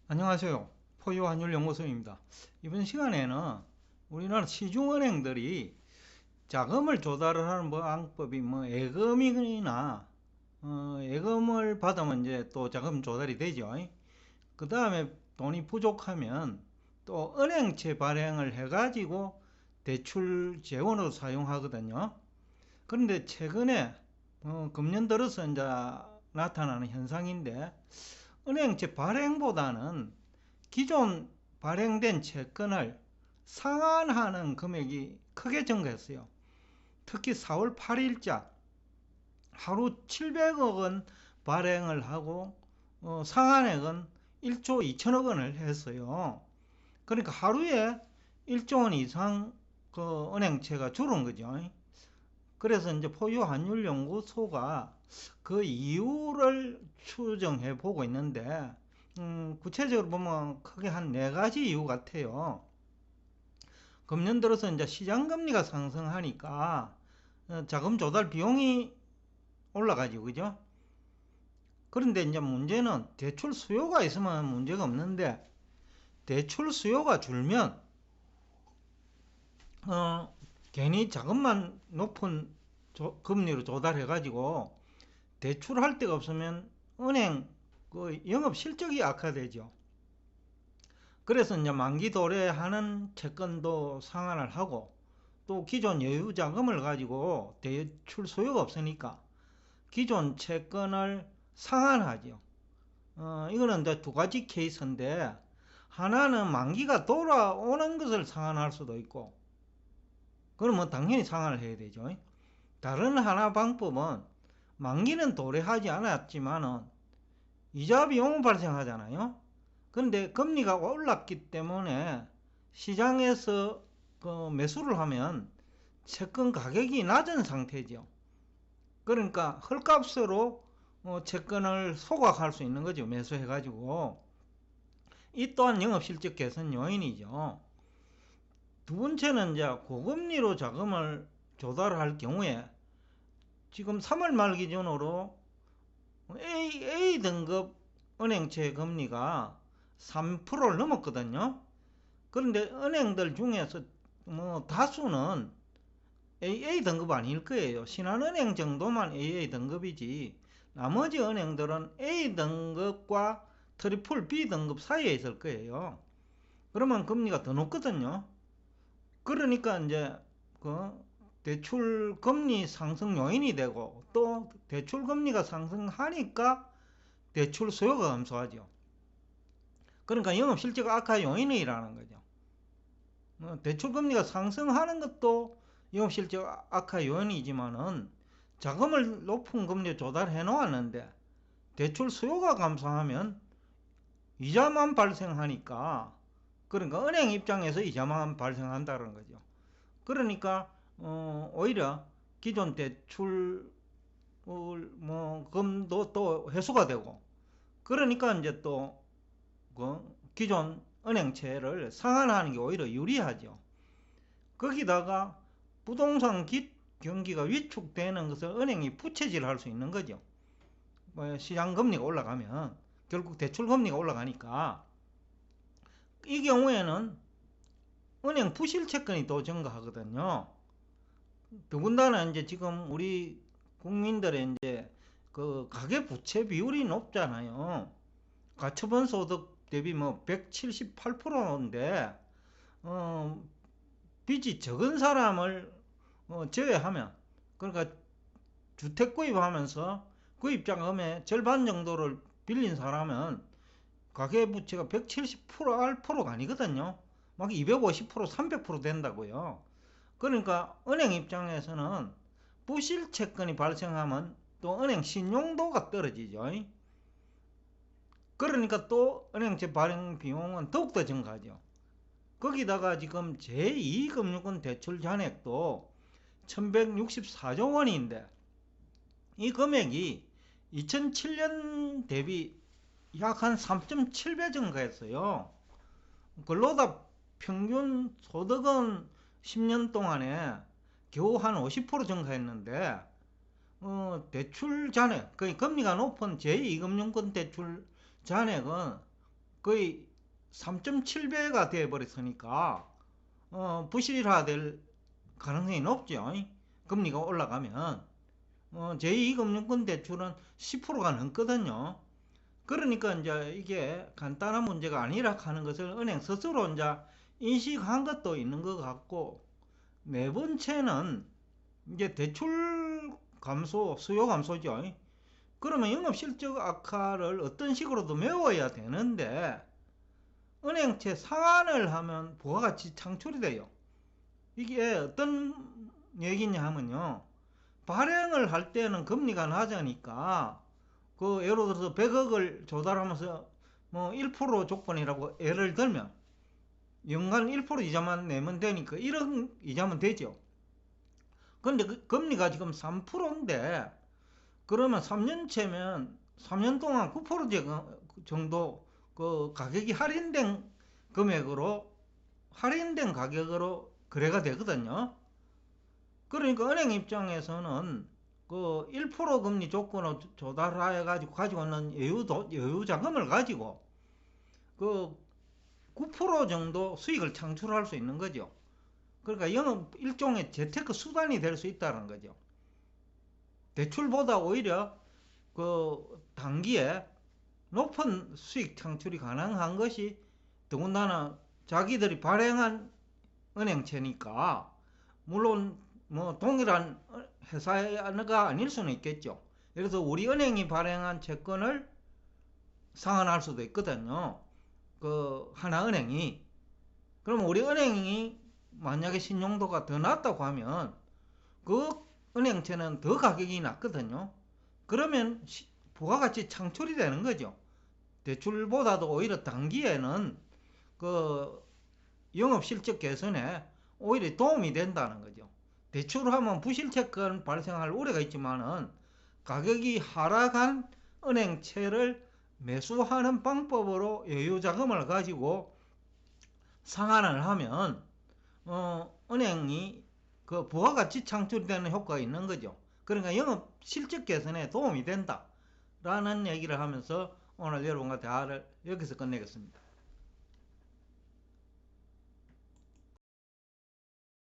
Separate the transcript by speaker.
Speaker 1: 안녕하세요. 포유환율연구소입니다. 이번 시간에는 우리나라 시중은행들이 자금을 조달을 하는 방법이 예금이나 예금을 받으면 이제 또 자금 조달이 되죠. 그 다음에 돈이 부족하면 또 은행채 발행을 해가지고 대출 재원으로 사용하거든요. 그런데 최근에 금년 들어서 이제 나타나는 현상인데, 은행채 발행보다는 기존 발행된 채권을 상환하는 금액이 크게 증가했어요. 특히 4월 8일자 하루 700억 원 발행을 하고 상환액은 1조 2천억 원을 했어요. 그러니까 하루에 1조 원 이상 그 은행채가 줄은 거죠. 그래서 이제 포유환율연구소가 그 이유를 추정해 보고 있는데, 구체적으로 보면 크게 한 네 가지 이유 같아요. 금년 들어서 이제 시장금리가 상승하니까 자금 조달 비용이 올라가죠, 그죠? 그런데 이제 문제는 대출 수요가 있으면 문제가 없는데, 대출 수요가 줄면 괜히 자금만 높은 금리로 조달해가지고 대출할 데가 없으면 은행 그 영업 실적이 악화되죠. 그래서 이제 만기 도래하는 채권도 상환을 하고, 또 기존 여유 자금을 가지고 대출 소요가 없으니까 기존 채권을 상환하죠. 이거는 이제 두 가지 케이스인데, 하나는 만기가 돌아오는 것을 상환할 수도 있고, 그러면 당연히 상환을 해야 되죠. 다른 하나 방법은 만기는 도래하지 않았지만은 이자 비용은 발생하잖아요. 그런데 금리가 올랐기 때문에 시장에서 그 매수를 하면 채권 가격이 낮은 상태죠. 그러니까 헐값으로 채권을 소각할 수 있는 거죠. 매수해가지고. 이 또한 영업실적 개선 요인이죠. 두 번째는 이제 고금리로 자금을 조달할 경우에 지금 3월 말 기준으로 A 등급 은행채 금리가 3%를 넘었거든요. 그런데 은행들 중에서 다수는 AA 등급 아닐 거예요. 신한은행 정도만 AA 등급이지, 나머지 은행들은 A 등급과 트리플 B 등급 사이에 있을 거예요. 그러면 금리가 더 높거든요. 그러니까 이제 그 대출 금리 상승 요인이 되고, 또 대출 금리가 상승하니까 대출 수요가 감소하죠. 그러니까 영업 실적 악화 요인이라는 거죠. 대출 금리가 상승하는 것도 영업 실적 악화 요인이지만은, 자금을 높은 금리에 조달해 놓았는데 대출 수요가 감소하면 이자만 발생하니까, 그러니까 은행 입장에서 이자만 발생한다는 거죠. 그러니까 오히려 기존 대출 금도 또 회수가 되고, 그러니까 이제 또 기존 은행채를 상환하는 게 오히려 유리하죠. 거기다가 부동산 경기가 위축되는 것을 은행이 부채질할 수 있는 거죠. 시장 금리가 올라가면 결국 대출 금리가 올라가니까, 이 경우에는 은행 부실 채권이 또 증가하거든요. 더군다나 이제 지금 우리 국민들의 이제 그 가계 부채 비율이 높잖아요. 가처분 소득 대비 178%인데, 빚이 적은 사람을 제외하면, 그러니까 주택 구입하면서 구입자금의 절반 정도를 빌린 사람은 가계부채가 170%가 아니거든요. 막 250%, 300% 된다고요. 그러니까 은행 입장에서는 부실 채권이 발생하면 또 은행 신용도가 떨어지죠. 그러니까 또 은행채 발행 비용은 더욱더 증가하죠. 거기다가 지금 제2금융권 대출 잔액도 1164조 원인데, 이 금액이 2007년 대비 약 한 3.7배 증가했어요. 근로다 평균 소득은 10년 동안에 겨우 한 50% 증가했는데, 대출 잔액, 그 금리가 높은 제2금융권 대출 잔액은 거의 3.7배가 되어버렸으니까 부실화될 가능성이 높죠. 금리가 올라가면 제2금융권 대출은 10%가 넘거든요. 그러니까 이제 이게 간단한 문제가 아니라 하는 것을 은행 스스로 이제 인식한 것도 있는 것 같고, 네 번째는 이제 대출 감소, 수요 감소죠. 그러면 영업실적 악화를 어떤 식으로도 메워야 되는데 은행채 상환을 하면 부가가치 창출이 돼요. 이게 어떤 얘기냐 하면요, 발행을 할 때는 금리가 낮으니까 그 예를 들어서 100억을 조달하면서 뭐 1% 조건이라고 예를 들면 연간 1% 이자만 내면 되니까 1억 이자면 되죠. 근데 그 금리가 지금 3%인데 그러면 3년채면 3년 동안 9% 정도 그 가격이 할인된 가격으로 거래가 되거든요. 그러니까 은행 입장에서는 그 1% 금리 조건을 조달해 가지고 있는 여유 자금을 가지고 그 9% 정도 수익을 창출할 수 있는 거죠. 그러니까 영업 일종의 재테크 수단이 될 수 있다는 거죠. 대출보다 오히려 그 단기에 높은 수익 창출이 가능한 것이 더군다나 자기들이 발행한 은행채니까, 물론 뭐 동일한 회사가 아닐 수는 있겠죠. 예를 들어서 우리 은행이 발행한 채권을 상환할 수도 있거든요. 그 하나은행이. 그럼 우리 은행이 만약에 신용도가 더 낮다고 하면 그 은행채는 더 가격이 낮거든요. 그러면 부가가치 창출이 되는 거죠. 대출보다도 오히려 단기에는 그 영업실적 개선에 오히려 도움이 된다는 거죠. 대출하면 부실채권 발생할 우려가 있지만은 가격이 하락한 은행채를 매수하는 방법으로 여유자금을 가지고 상환을 하면 은행이 그 부가가치 창출되는 효과가 있는 거죠. 그러니까 영업 실적 개선에 도움이 된다라는 얘기를 하면서 오늘 여러분과 대화를 여기서 끝내겠습니다.